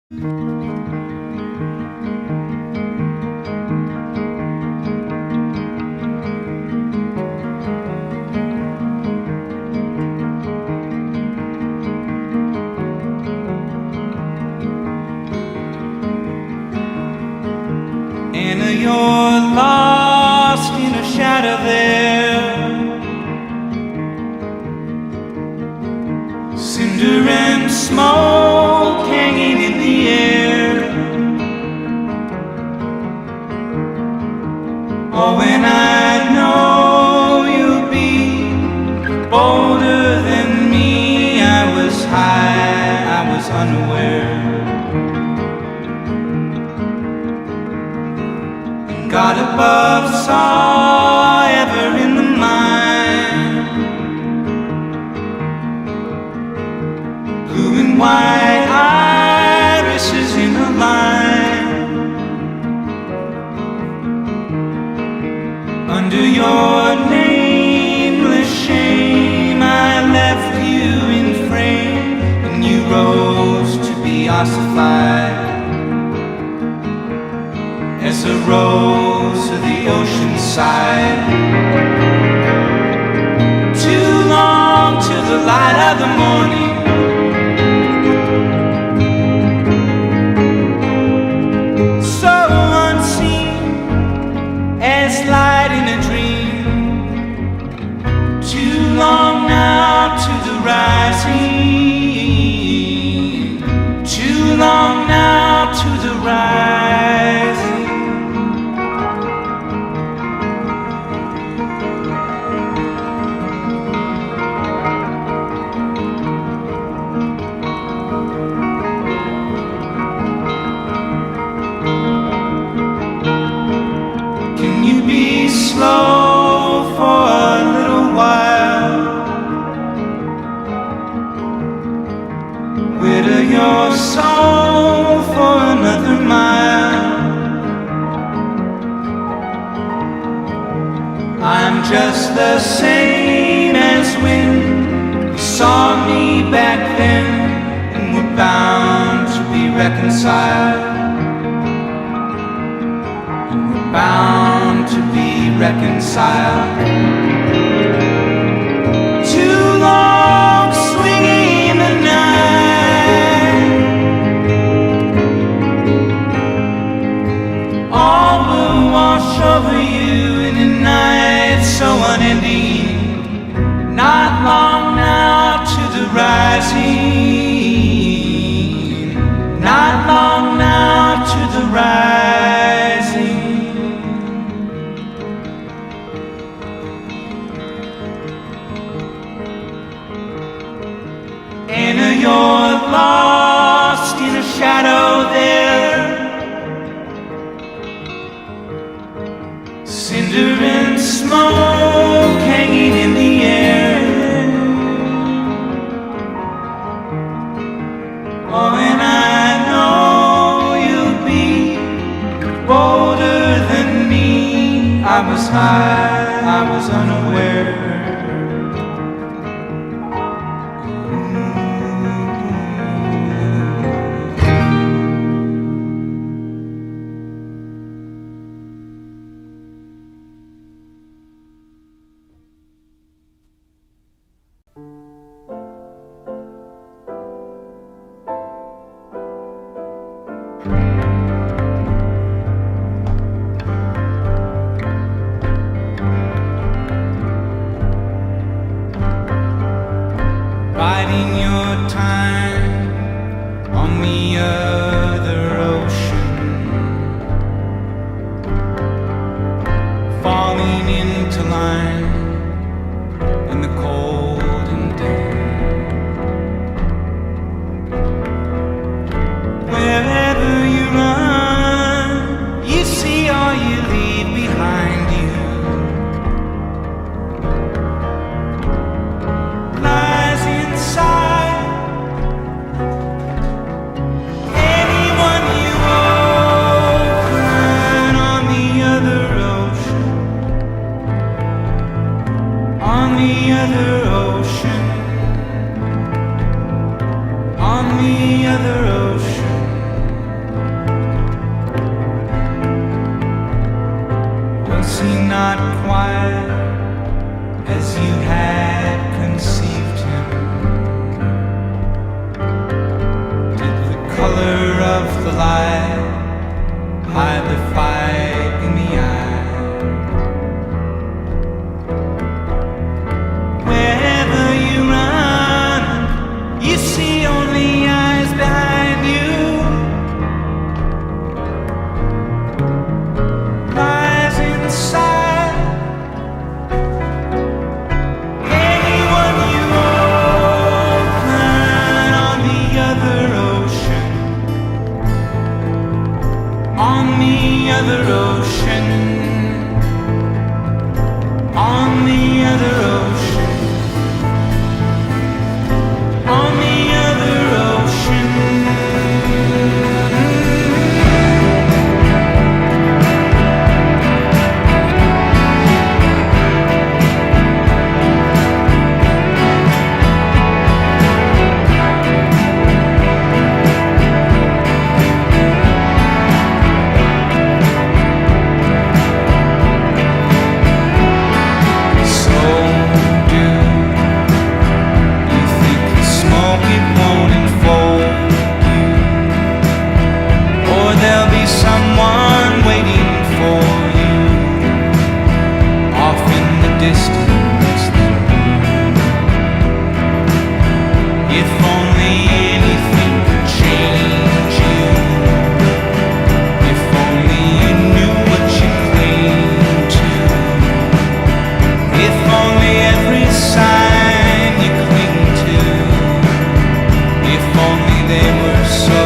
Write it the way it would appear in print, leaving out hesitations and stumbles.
Anna, you're lost in a shadow there. Cinder and smoke hanging in the air. Oh, and I know you'll be bolder than me. I was high, I was unaware. God above saw ever in the mind, blue and white irises in a line. Under your nameless shame I left you in frame, and you rose to be ossified as a rose of the ocean side. Too long to the light of the morning, so unseen as light in a dream. Too long now to the rising, too long now to the rising. Slow for a little while, wither your soul for another mile. I'm just the same as when you saw me back then, and we're bound to be reconciled, and we're bound to be reconciled. Too long swinging the night, all will wash over you in a night so unending. Not long now to the rising, not long now to the rising. Anna, you're lost in a shadow there. Cinder and smoke hanging in the air. Oh, and I know you'll be bolder than me. I was high, I was unaware. Biding your time on the other ocean, falling into line in the cold and damp. Wherever you run, you see all you leave behind you. Lies inside. color of the light, hide the fight in the eye. Wherever you run, you see only eyes behind you. Lies inside anyone you open on the other ocean, on the other ocean, on the other ocean, on the other ocean. Someone waiting for you off in the distance. If only anything could change you, if only you knew what you cling to, if only every sign you cling to, if only they were so.